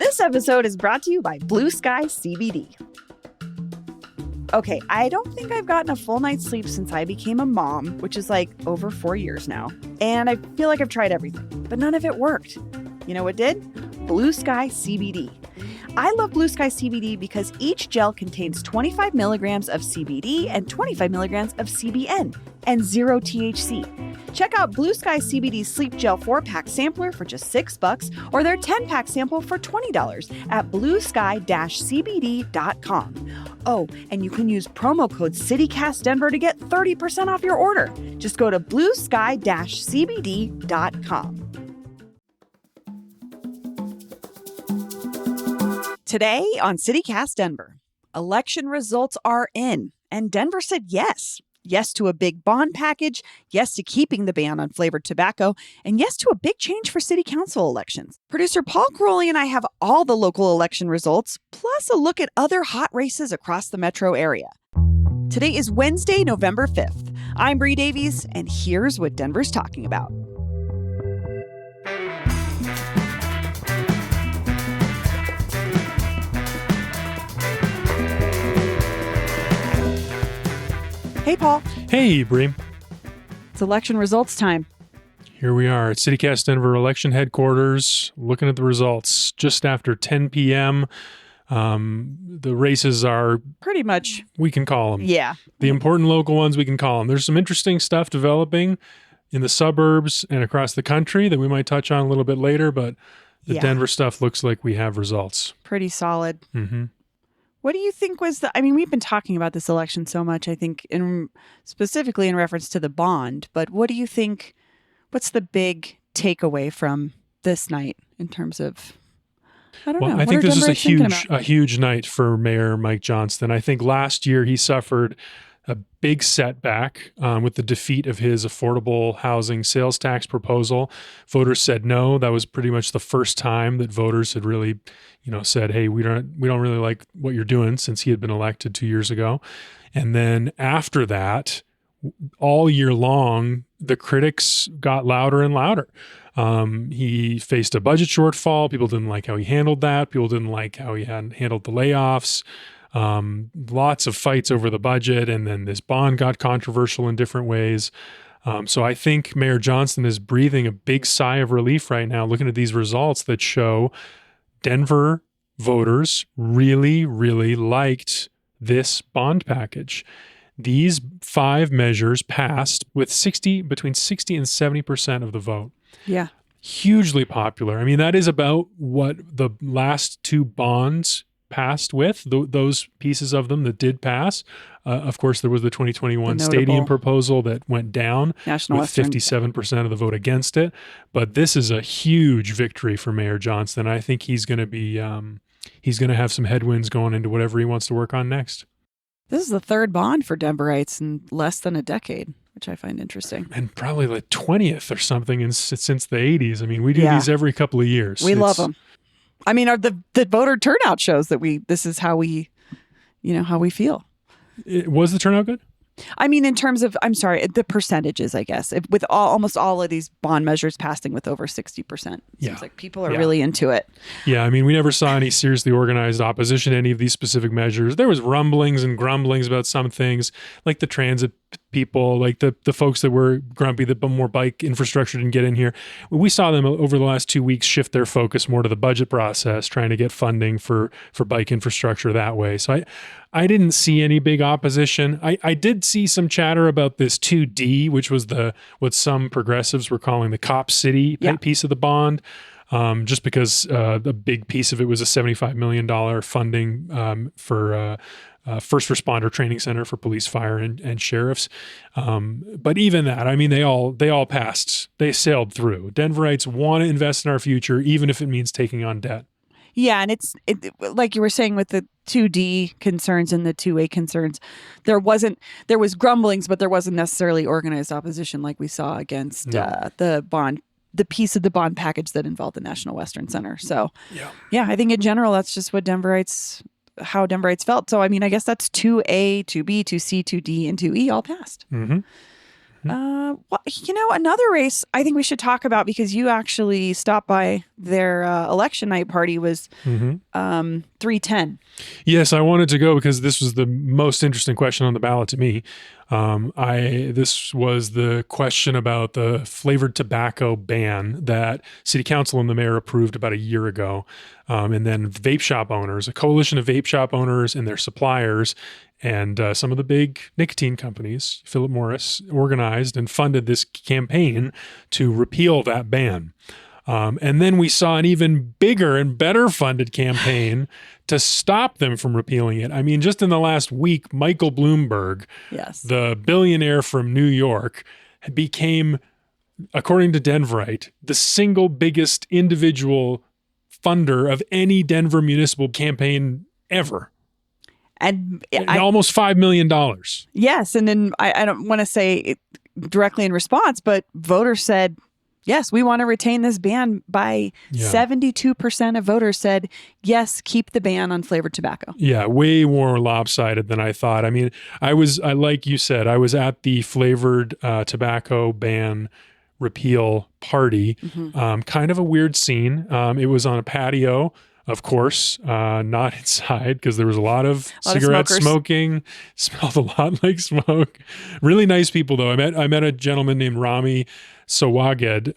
This episode is brought to you by Blue Sky CBD. Okay, I don't think I've gotten a full night's sleep since I became a mom, which is like over 4 years now. And I feel like I've tried everything, but none of it worked. You know what did? Blue Sky CBD. I love Blue Sky CBD because each gel contains 25 milligrams of CBD and 25 milligrams of CBN and 0 THC. Check out Blue Sky CBD's Sleep Gel 4-pack sampler for just $6 or their 10-pack sample for $20 at bluesky-cbd.com. Oh, and you can use promo code CityCastDenver to get 30% off your order. Just go to bluesky-cbd.com. Today on CityCast Denver, election results are in, and Denver said yes. Yes to a big bond package, yes to keeping the ban on flavored tobacco, and yes to a big change for city council elections. Producer Paul Crowley and I have all the local election results, plus a look at other hot races across the metro area. Today is Wednesday, November 5th. I'm Bree Davies, and here's what Denver's talking about. Hey, Paul. Hey, Bree. It's election results time. Here we are at CityCast Denver election headquarters, looking at the results just after 10 p.m. The races are pretty much, we can call them. Yeah. The important local ones, we can call them. There's some interesting stuff developing in the suburbs and across the country that we might touch on a little bit later, but the Denver stuff looks like we have results. Pretty solid. Mm-hmm. What do you think was we've been talking about this election so much, I think, specifically in reference to the bond, but what do you think, what's the big takeaway from this night in terms of, I don't know. I think this is a huge night for Mayor Mike Johnston. I think last year he suffered a big setback with the defeat of his affordable housing sales tax proposal. Voters said no. That was pretty much the first time that voters had really, said, hey, we don't really like what you're doing, since he had been elected 2 years ago. And then after that, all year long, the critics got louder and louder. He faced a budget shortfall. People didn't like how he handled that. People didn't like how he had handled the layoffs. Lots of fights over the budget, and then this bond got controversial in different ways. So I think Mayor Johnston is breathing a big sigh of relief right now, looking at these results that show Denver voters really, really liked this bond package. These 5 measures passed with between 60 and 70% of the vote. Yeah. Hugely popular. I mean, that is about what the last 2 bonds passed with, those pieces of them that did pass. Of course, there was the 2021 stadium proposal that went down with 57% of the vote against it. But this is a huge victory for Mayor Johnston. I think he's going to be he's going to have some headwinds going into whatever he wants to work on next. This is the 3rd bond for Denverites in less than a decade, which I find interesting. And probably the 20th or something since the 80s. I mean, we do these every couple of years. We love them. I mean, the voter turnout shows that this is how we feel. Was the turnout good? I mean, in terms of, I'm sorry, the percentages, I guess, with almost all of these bond measures passing with over 60%. Seems like people are really into it. Yeah, I mean, we never saw any seriously organized opposition to any of these specific measures. There was rumblings and grumblings about some things, like the transit people, like the folks that were grumpy that more bike infrastructure didn't get in here. We saw them over the last 2 weeks shift their focus more to the budget process, trying to get funding for bike infrastructure that way. So I didn't see any big opposition. I did see some chatter about this 2D, which was what some progressives were calling the Cop City piece of the bond. Just because a big piece of it was a $75 million funding for first responder training center for police, fire, and sheriffs. But even that, I mean, they all passed. They sailed through. Denverites want to invest in our future, even if it means taking on debt. Yeah, and it's like you were saying with the 2D concerns and the 2A concerns, there was grumblings, but there wasn't necessarily organized opposition like we saw against the piece of the bond package that involved the National Western Center. So yeah, I think in general that's just what how Denverites felt. So I mean, I guess that's 2A, 2B, 2C, 2D, and 2E all passed. Mm-hmm. Well, another race I think we should talk about because you actually stopped by their election night party was 310. Yes, I wanted to go because this was the most interesting question on the ballot to me. This was the question about the flavored tobacco ban that City Council and the mayor approved about a year ago. And then vape shop owners, a coalition of vape shop owners and their suppliers, and some of the big nicotine companies, Philip Morris, organized and funded this campaign to repeal that ban. And then we saw an even bigger and better funded campaign to stop them from repealing it. I mean, just in the last week, Michael Bloomberg, yes, the billionaire from New York, became, according to Denverite, the single biggest individual funder of any Denver municipal campaign ever. And almost $5 million. Yes. And then I don't want to say it directly in response, but voters said, yes, we want to retain this ban. By 72% of voters said, yes, keep the ban on flavored tobacco. Yeah, way more lopsided than I thought. I mean, like you said, I was at the flavored tobacco ban repeal party. Kind of a weird scene. It was on a patio. Of course, not inside because there was a lot of cigarette smoking. Smelled a lot like smoke. Really nice people though. I met a gentleman named Rami Sawaged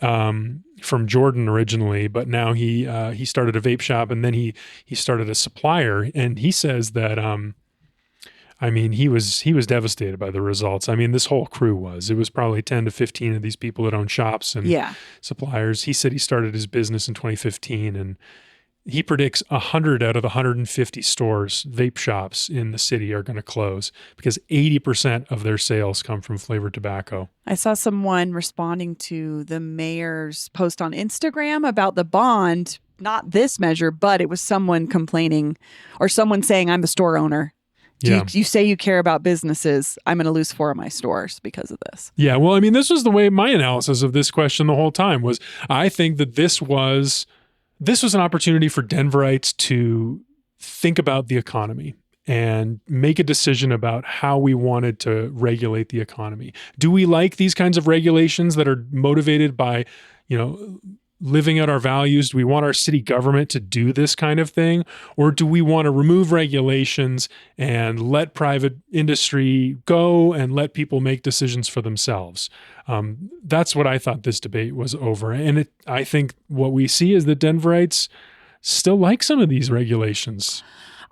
from Jordan originally, but now he started a vape shop and then he started a supplier. And he says that he was devastated by the results. I mean, this whole crew was. It was probably 10 to 15 of these people that own shops and suppliers. He said he started his business in 2015 and he predicts 100 out of the 150 stores, vape shops in the city are going to close because 80% of their sales come from flavored tobacco. I saw someone responding to the mayor's post on Instagram about the bond, not this measure, but it was someone complaining or someone saying, I'm the store owner. You say you care about businesses. I'm going to lose 4 of my stores because of this. Yeah, well, I mean, this was the way my analysis of this question the whole time was. I think that this was an opportunity for Denverites to think about the economy and make a decision about how we wanted to regulate the economy. Do we like these kinds of regulations that are motivated by, living out our values? Do we want our city government to do this kind of thing? Or do we want to remove regulations and let private industry go and let people make decisions for themselves? That's what I thought this debate was over. And I think what we see is that Denverites still like some of these regulations.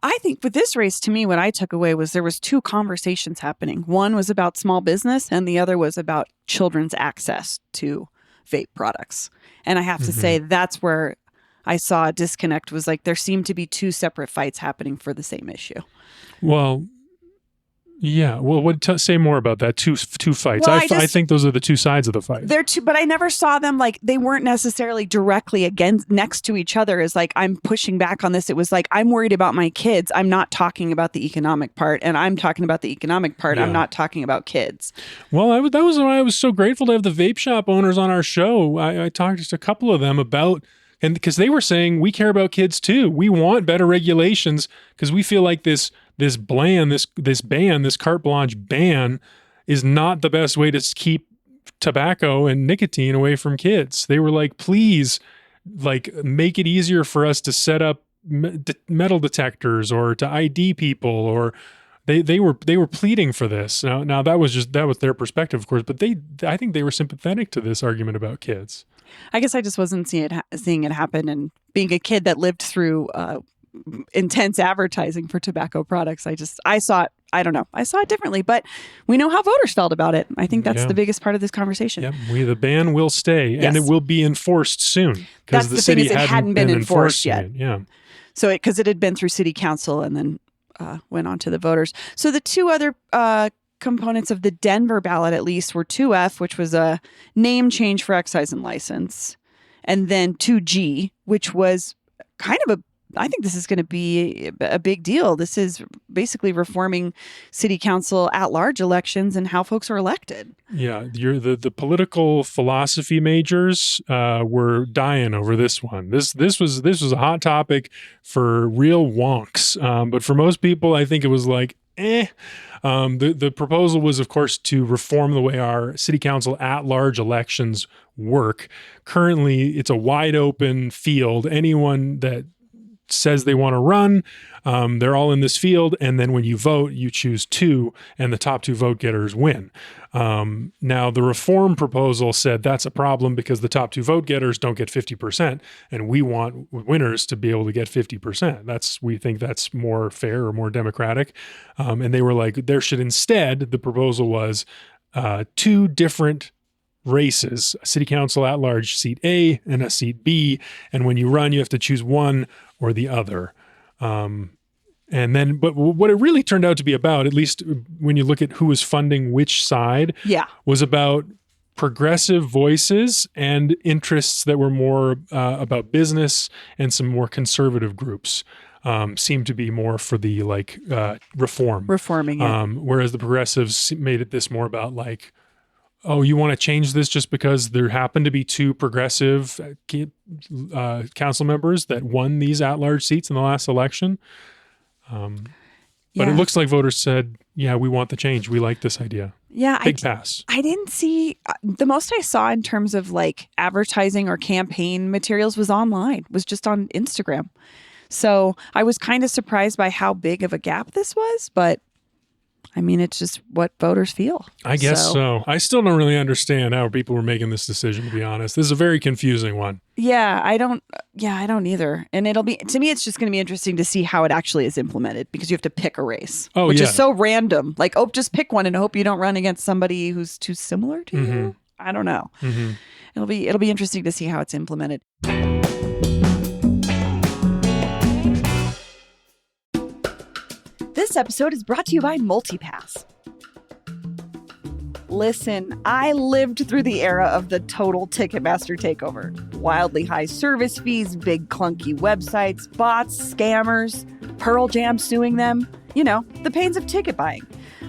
I think with this race, to me, what I took away was there was 2 conversations happening. One was about small business and the other was about children's access to vape products. And I have to say that's where I saw a disconnect, was like there seemed to be 2 separate fights happening for the same issue. Well, yeah. Well, say more about that. Two fights. Well, I think those are the 2 sides of the fight. They're 2, but I never saw them like they weren't necessarily directly next to each other. As like I'm pushing back on this. It was like I'm worried about my kids. I'm not talking about the economic part, and I'm talking about the economic part. Yeah. I'm not talking about kids. Well, that was why I was so grateful to have the vape shop owners on our show. I talked to a couple of them about. And because they were saying, we care about kids too. We want better regulations because we feel like this ban, this carte blanche ban is not the best way to keep tobacco and nicotine away from kids. They were like, please, like, make it easier for us to set up metal detectors or to ID people, or they were pleading for this. Now that was their perspective, of course, but I think they were sympathetic to this argument about kids. I guess I just wasn't seeing it happen. And being a kid that lived through intense advertising for tobacco products, I saw it. I don't know. I saw it differently, but we know how voters felt about it. I think that's the biggest part of this conversation. Yeah, the ban will stay, and it will be enforced soon because the city hadn't been enforced yet. Yeah. So because it had been through city council and then went on to the voters. So the 2 other components of the Denver ballot, at least, were 2F, which was a name change for excise and license, and then 2G, which was kind of I think this is going to be a big deal. This is basically reforming city council at-large elections and how folks are elected. Yeah, the political philosophy majors were dying over this one. This was a hot topic for real wonks, but for most people, I think it was like, The proposal was, of course, to reform the way our city council at-large elections work. Currently, it's a wide open field. Anyone that says they want to run, they're all in this field, and then when you vote, you choose two, and the top two vote getters win. Now, the reform proposal said that's a problem because the top two vote getters don't get 50%, and we want winners to be able to get 50%. We think that's more fair or more democratic. And they were like, there should instead, the proposal was two different races, a city council at-large seat A and a seat B, and when you run, you have to choose one or the other. But what it really turned out to be about, at least when you look at who was funding which side, was about progressive voices and interests that were more about business, and some more conservative groups seemed to be more for the reforming it. Whereas the progressives made it this more about like, oh, you want to change this just because there happened to be two progressive council members that won these at-large seats in the last election? But it looks like voters said, yeah, we want the change. We like this idea. Yeah. Big pass. I didn't see, the most I saw in terms of like advertising or campaign materials was online, was just on Instagram. So I was kind of surprised by how big of a gap this was, but I mean, it's just what voters feel. I guess so. I still don't really understand how people were making this decision, to be honest. This is a very confusing one. Yeah, I don't either. And to me, it's just going to be interesting to see how it actually is implemented, because you have to pick a race, which is so random. Like, just pick one and hope you don't run against somebody who's too similar to you. I don't know. It'll be interesting to see how it's implemented. This episode is brought to you by MultiPass. Listen, I lived through the era of the total Ticketmaster takeover. Wildly high service fees, big clunky websites, bots, scammers, Pearl Jam suing them. You know, the pains of ticket buying.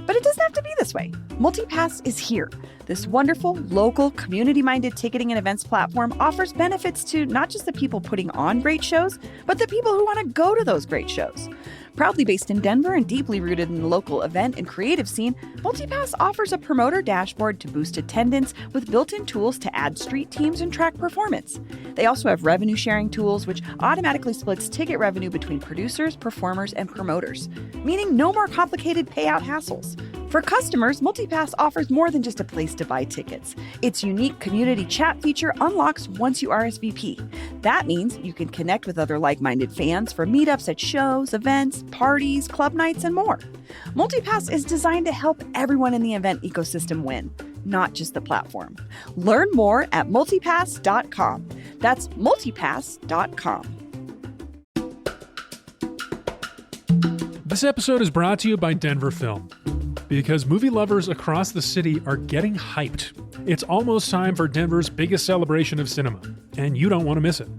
But it doesn't have to be this way. MultiPass is here. This wonderful, local, community-minded ticketing and events platform offers benefits to not just the people putting on great shows, but the people who want to go to those great shows. Proudly based in Denver and deeply rooted in the local event and creative scene, MultiPass offers a promoter dashboard to boost attendance with built-in tools to add street teams and track performance. They also have revenue sharing tools, which automatically splits ticket revenue between producers, performers, and promoters, meaning no more complicated payout hassles. For customers, MultiPass offers more than just a place to buy tickets. Its unique community chat feature unlocks once you RSVP. That means you can connect with other like-minded fans for meetups at shows, events, parties, club nights, and more. MultiPass is designed to help everyone in the event ecosystem win, not just the platform. Learn more at multipass.com. That's multipass.com. This episode is brought to you by Denver Film, because movie lovers across the city are getting hyped. It's almost time for Denver's biggest celebration of cinema, and you don't want to miss it.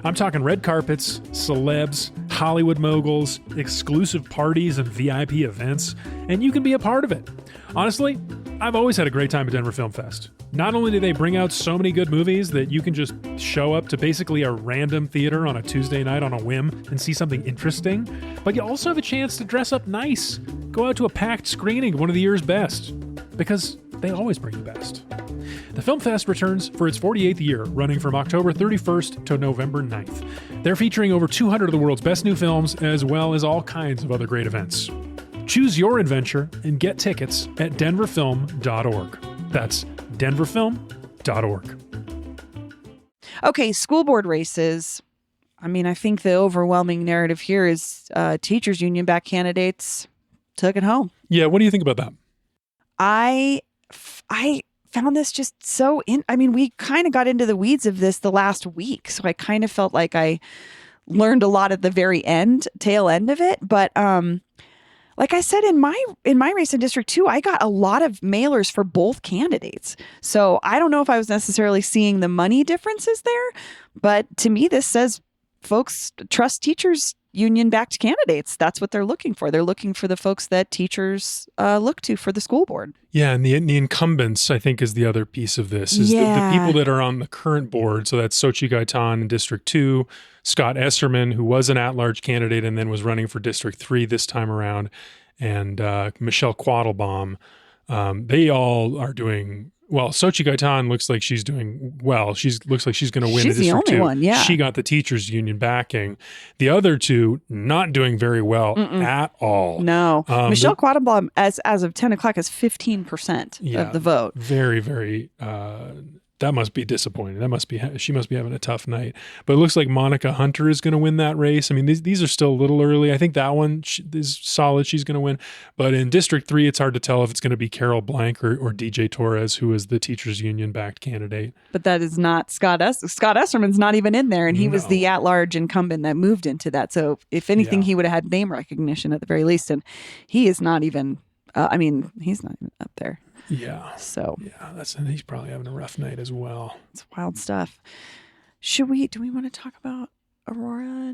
I'm talking red carpets, celebs, Hollywood moguls, exclusive parties and VIP events, and you can be a part of it. Honestly, I've always had a great time at Denver Film Fest. Not only do they bring out so many good movies that you can just show up to basically a random theater on a Tuesday night on a whim and see something interesting, but you also have a chance to dress up nice. Go out to a packed screening of one of the year's best, because they always bring the best. The Film Fest returns for its 48th year, running from October 31st to November 9th. They're featuring over 200 of the world's best new films, as well as all kinds of other great events. Choose your adventure and get tickets at denverfilm.org. That's denverfilm.org. Okay, school board races. I mean, I think the overwhelming narrative here is teachers union backed candidates took it home. Yeah, what do you think about that? I found this just so we kind of got into the weeds of this the last week, so I kind of felt like I learned a lot at the very tail end of it. But like I said, in my race in District 2, I got a lot of mailers for both candidates. So I don't know if I was necessarily seeing the money differences there, but to me, this says folks trust teachers union-backed candidates. That's what they're looking for. They're looking for the folks that teachers look to for the school board. Yeah, and the incumbents, I think, is the other piece of this. Is the people that are on the current board. So that's Xochitl Gaitan in District 2, Scott Esserman, who was an at-large candidate and then was running for District 3 this time around, and Michelle Quattlebaum. They all are doing well. Sochi Gaitan looks like she's doing well. Looks like she's going to win. She's the only one, yeah. She got the teachers union backing. The other two not doing very well at all. No, Michelle Quattlebaum, as of 10 o'clock, has 15% of the vote. Very, very. That must be disappointing. She must be having a tough night. But it looks like Monica Hunter is going to win that race. I mean, these are still a little early. I think that one is solid. She's going to win. But in District 3, it's hard to tell if it's going to be Carol Blank or DJ Torres, who is the teachers union backed candidate. But that is not Scott Scott Esserman's not even in there, and he was the at-large incumbent that moved into that. So if anything, he would have had name recognition at the very least, and he is not even. He's not even up there. Yeah. So he's probably having a rough night as well. It's wild stuff. Do we want to talk about Aurora?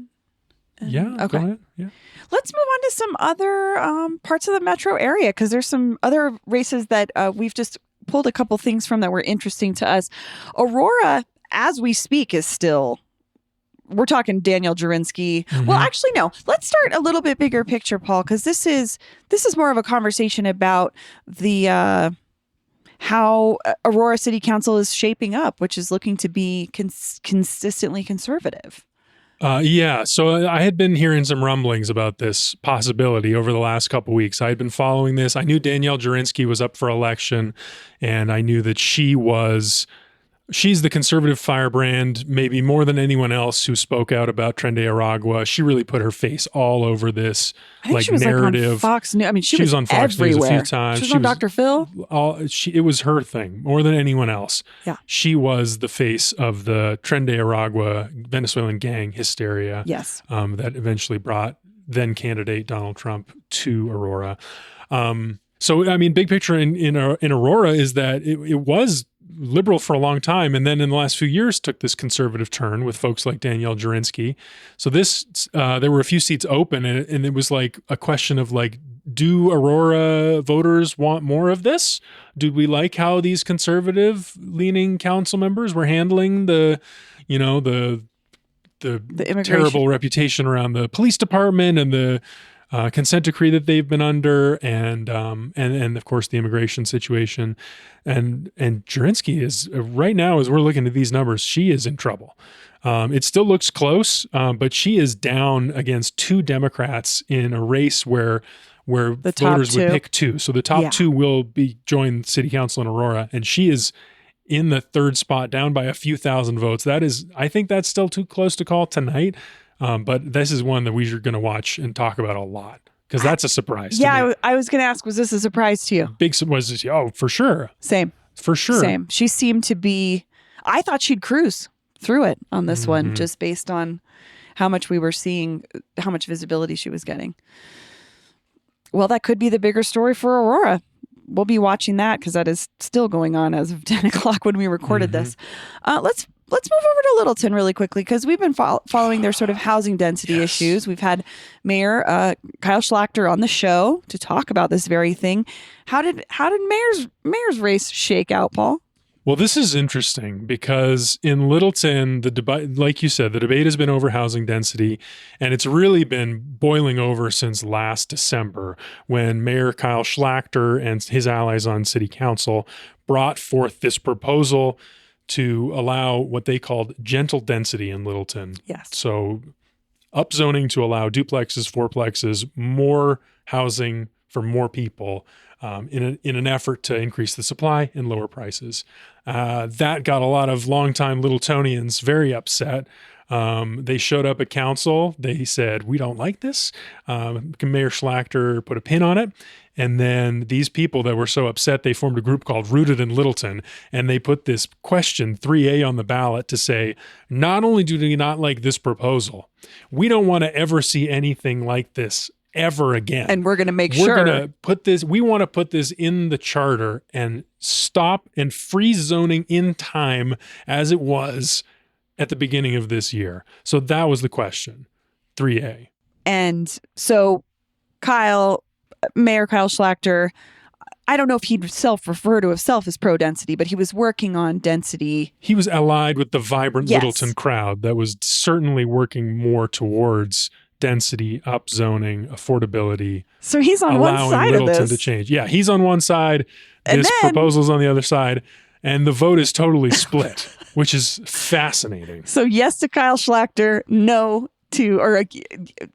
Yeah. Okay. Go ahead. Yeah. Let's move on to some other parts of the metro area, because there's some other races that we've just pulled a couple things from that were interesting to us. Aurora, as we speak, is still. We're talking Daniel Jurinsky. Mm-hmm. Well, actually, no. Let's start a little bit bigger picture, Paul, because this is more of a conversation about the how Aurora City Council is shaping up, which is looking to be consistently conservative. So I had been hearing some rumblings about this possibility over the last couple of weeks. I had been following this. I knew Danielle Jurinsky was up for election, and I knew that she's the conservative firebrand, maybe more than anyone else who spoke out about Tren de Aragua. She really put her face all over this narrative. On Fox News. I mean, she was on Fox everywhere. News a few times. She was on Dr. Phil. It was her thing more than anyone else. Yeah. She was the face of the Tren de Aragua Venezuelan gang hysteria. Yes. That eventually brought then candidate Donald Trump to Aurora. Big picture in Aurora is that it was liberal for a long time, and then in the last few years took this conservative turn with folks like Danielle Jurinsky. So there were a few seats open, and it was like a question of like, do Aurora voters want more of this? Do we like how these conservative leaning council members were handling the terrible reputation around the police department and the consent decree that they've been under, and of course the immigration situation, and Jurinsky is right now, as we're looking at these numbers, she is in trouble. It still looks close, but she is down against two Democrats in a race where the voters would pick two. So the top two will join city council in Aurora, and she is in the third spot, down by a few thousand votes. I think that's still too close to call tonight. But this is one that we're going to watch and talk about a lot, because that's a surprise. Yeah, to me. I was going to ask, was this a surprise to you? Big surprise. Oh, for sure. Same. For sure. Same. She seemed to be, I thought she'd cruise through it on this one, just based on how much we were seeing, how much visibility she was getting. Well, that could be the bigger story for Aurora. We'll be watching that, because that is still going on as of 10 o'clock when we recorded this. Let's move over to Littleton really quickly, because we've been following their sort of housing density issues. We've had Mayor Kyle Schlachter on the show to talk about this very thing. How did mayor's race shake out, Paul? Well, this is interesting, because in Littleton, the debate, like you said, the debate has been over housing density, and it's really been boiling over since last December, when Mayor Kyle Schlachter and his allies on city council brought forth this proposal to allow what they called gentle density in Littleton. Yes. So upzoning to allow duplexes, fourplexes, more housing for more people, in an effort to increase the supply and lower prices. That got a lot of longtime Littletonians very upset. They showed up at council. They said, we don't like this. Mayor Schlachter put a pin on it. And then these people that were so upset, they formed a group called Rooted in Littleton. And they put this question 3A on the ballot to say, not only do we not like this proposal, we don't want to ever see anything like this ever again. And we're going to make We're going to put this, we want to put this in the charter and stop and freeze zoning in time as it was at the beginning of this year. So that was the question, 3A. And so Mayor Kyle Schlachter, I don't know if he'd self-refer to himself as pro-density, but he was working on density. He was allied with the vibrant Littleton crowd that was certainly working more towards density, upzoning, affordability, So he's on one allowing side of Littleton this. to change. Yeah, he's on one side. And This then- proposal's on the other side. And the vote is totally split, which is fascinating. So yes to Kyle Schlachter, no to, or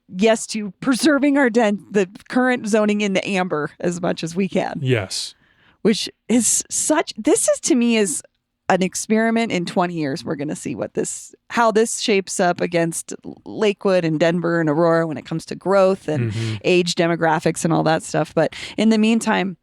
yes to preserving the current zoning in the amber as much as we can, Yes. which is this is to me is an experiment in 20 years. We're going to see how this shapes up against Lakewood and Denver and Aurora when it comes to growth and age demographics and all that stuff. But in the meantime,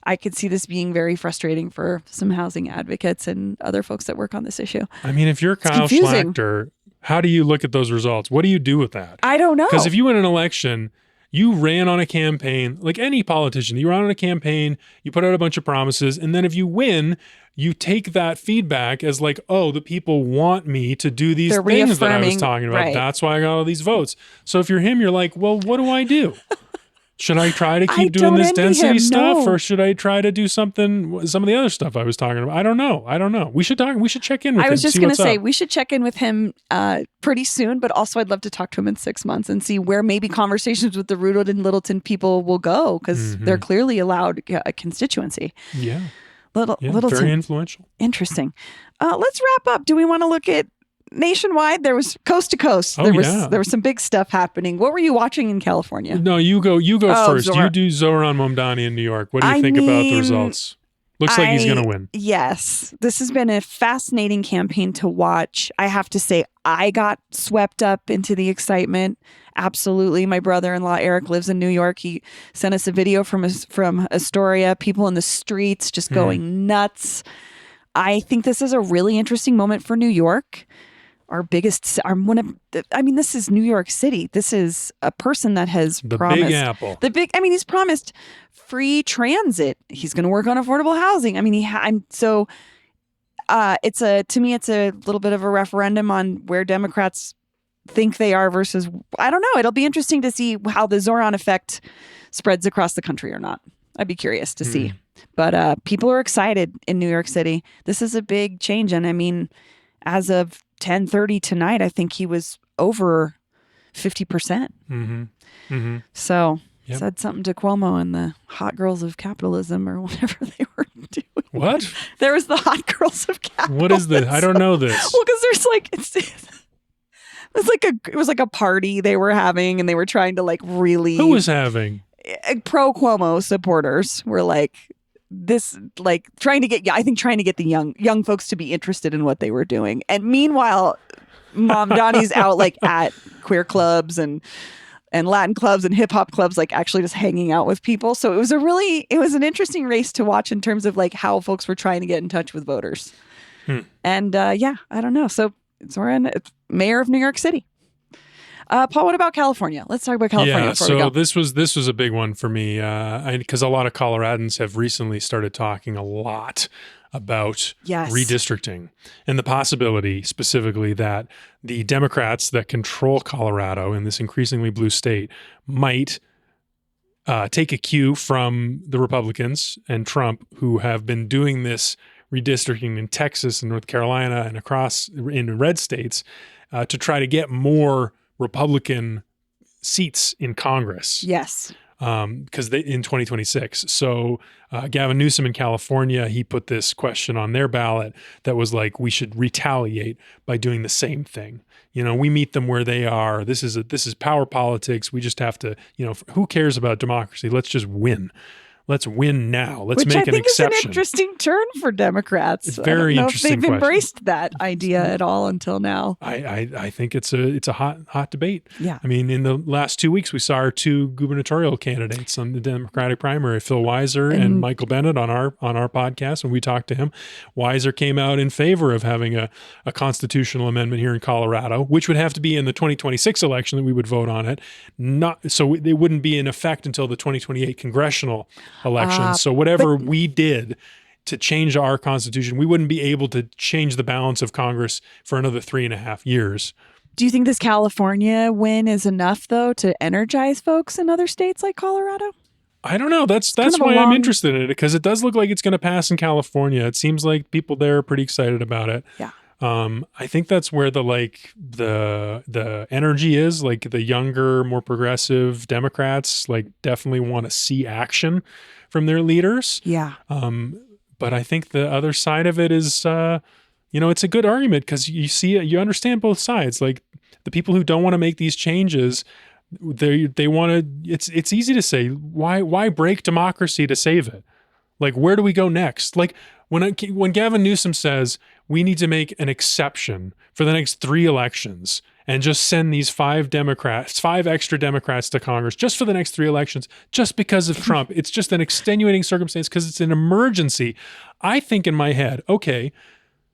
I could see this being very frustrating for some housing advocates and other folks that work on this issue. I mean, if you're Kyle confusing. Schlachter, how do you look at those results? What do you do with that? I don't know. Because if you win an election, you ran on a campaign, like any politician, you run on a campaign, you put out a bunch of promises, and then if you win, you take that feedback as like, oh, the people want me to do these They're things that I was reaffirming, talking about. right. That's why I got all these votes. So if you're him, you're like, well, what do I do? Should I try to keep doing don't this envy density him, stuff, no. or should I try to do some of the other stuff I was talking about? I don't know. We should check in with him. I was just see going to what's say up. we should check in with him pretty soon, but also I'd love to talk to him in 6 months and see where maybe conversations with the Root and Littleton people will go because they're clearly allowed a constituency. Yeah, Littleton, very influential. interesting. Let's wrap up. Do we want to look at nationwide? There was coast to coast. Oh, There was some big stuff happening. What were you watching in California? No, you go first. Zoran. You do Zoran Momdani in New York. What do you I think about the mean, results? Looks like he's going to win. Yes. This has been a fascinating campaign to watch. I have to say, I got swept up into the excitement. Absolutely. My brother-in-law, Eric, lives in New York. He sent us a video from Astoria, people in the streets just going nuts. I think this is a really interesting moment for New York. This is New York City. This is a person that has The promised Big Apple. he's promised free transit. He's going to work on affordable housing. I mean, to me, it's a little bit of a referendum on where Democrats think they are versus, I don't know. It'll be interesting to see how the Zoran effect spreads across the country or not. I'd be curious to see. But people are excited in New York City. This is a big change. And I mean, as of 10:30 tonight, I think he was over 50%. So Yep. said something to Cuomo and the hot girls of capitalism or whatever they were doing. What? There was the hot girls of capitalism. What is this? I don't know this. Well, because there's like it was like a party they were having, and they were trying to like really Who was having? pro Cuomo supporters were like trying to get the young folks to be interested in what they were doing. And meanwhile, Mamdani's out like at queer clubs and Latin clubs and hip hop clubs, like actually just hanging out with people. So it was an interesting race to watch in terms of like how folks were trying to get in touch with voters. And I don't know. So Zoran, mayor of New York City. Paul, what about California? Let's talk about California before we go. this was a big one for me because a lot of Coloradans have recently started talking a lot about redistricting and the possibility specifically that the Democrats that control Colorado in this increasingly blue state might take a cue from the Republicans and Trump, who have been doing this redistricting in Texas and North Carolina and across in red states to try to get more Republican seats in Congress. Yes. Because in 2026. So Gavin Newsom in California, he put this question on their ballot that was like, we should retaliate by doing the same thing. You know, we meet them where they are. This is power politics. We just have to, who cares about democracy? Let's just win. Let's win now. Let's make an exception. Which I think is an interesting turn for Democrats. It's very interesting. I don't know if they've question. embraced that idea at all until now. I think it's a hot debate. Yeah. I mean, in the last 2 weeks, we saw our two gubernatorial candidates on the Democratic primary, Phil Weiser and Michael Bennett on our podcast. When we talked to him, Weiser came out in favor of having a constitutional amendment here in Colorado, which would have to be in the 2026 election that we would vote on it. So it wouldn't be in effect until the 2028 congressional election. So whatever we did to change our constitution, we wouldn't be able to change the balance of Congress for another 3.5 years. Do you think this California win is enough, though, to energize folks in other states like Colorado? I don't know. That's kind of why I'm interested in it, because it does look like it's going to pass in California. It seems like people there are pretty excited about it. Yeah. I think that's where the energy is. Like the younger, more progressive Democrats, like definitely want to see action from their leaders. Yeah. But I think the other side of it is, it's a good argument because you understand both sides. Like the people who don't want to make these changes, they want to. It's easy to say why break democracy to save it. Like where do we go next? Like when Gavin Newsom says we need to make an exception for the next 3 elections and just send these 5 extra Democrats to Congress just for the next 3 elections, just because of Trump. It's just an extenuating circumstance because it's an emergency. I think in my head, okay,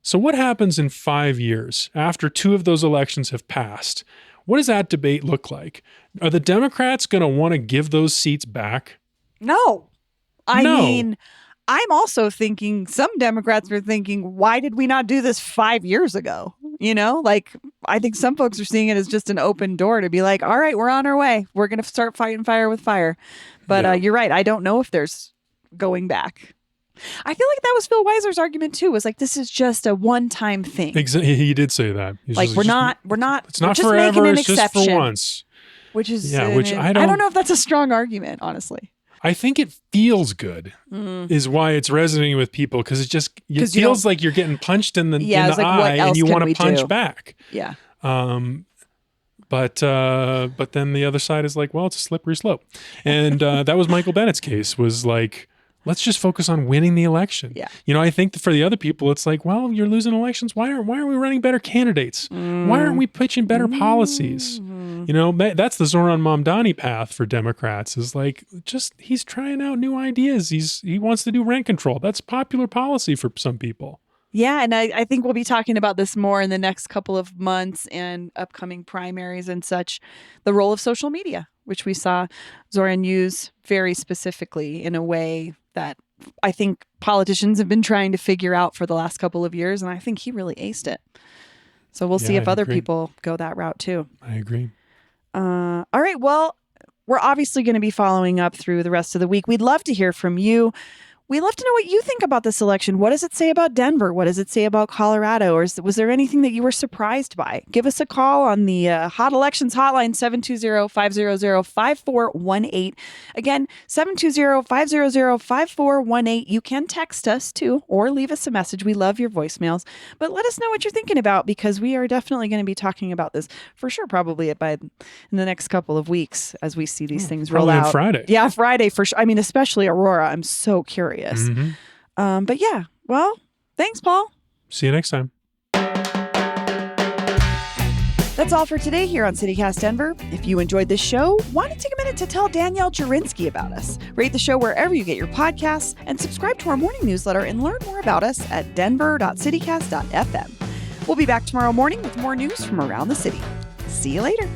so what happens in 5 years after 2 of those elections have passed? What does that debate look like? Are the Democrats going to want to give those seats back? No. I No. mean, I'm also thinking some Democrats are thinking, why did we not do this 5 years ago? Like I think some folks are seeing it as just an open door to be like, all right, we're on our way. We're going to start fighting fire with fire. But you're right. I don't know if there's going back. I feel like that was Phil Weiser's argument too, was like, this is just a one-time thing. He did say that. He's like, just, we're not, it's not just forever. making an It's exception, just for once. which is, which I don't know if that's a strong argument, honestly. I think it feels good is why it's resonating with people because it feels like you're getting punched in the eye and you want to punch back. Yeah. But then the other side is like, well, it's a slippery slope. And that was Michael Bennett's case, was like, let's just focus on winning the election. Yeah. I think for the other people, it's like, well, you're losing elections. Why aren't we running better candidates? Why aren't we pitching better policies? That's the Zoran Mamdani path for Democrats, is like, he's trying out new ideas. He wants to do rent control. That's popular policy for some people. Yeah, and I think we'll be talking about this more in the next couple of months and upcoming primaries and such. The role of social media, which we saw Zoran use very specifically in a way that I think politicians have been trying to figure out for the last couple of years, and I think he really aced it. So we'll see if other people go that route too. I agree. All right, well, we're obviously going to be following up through the rest of the week. We'd love to hear from you. We'd love to know what you think about this election. What does it say about Denver? What does it say about Colorado? Or was there anything that you were surprised by? Give us a call on the Hot Elections Hotline, 720-500-5418. Again, 720-500-5418. You can text us too, or leave us a message. We love your voicemails. But let us know what you're thinking about, because we are definitely going to be talking about this for sure, probably in the next couple of weeks as we see these things roll out. Friday. Yeah, Friday for sure. I mean, especially Aurora. I'm so curious. Mm-hmm. But yeah, well, thanks, Paul. See you next time. That's all for today here on CityCast Denver. If you enjoyed this show, why don't you take a minute to tell Danielle Jurinsky about us? Rate the show wherever you get your podcasts and subscribe to our morning newsletter and learn more about us at denver.citycast.fm. We'll be back tomorrow morning with more news from around the city. See you later.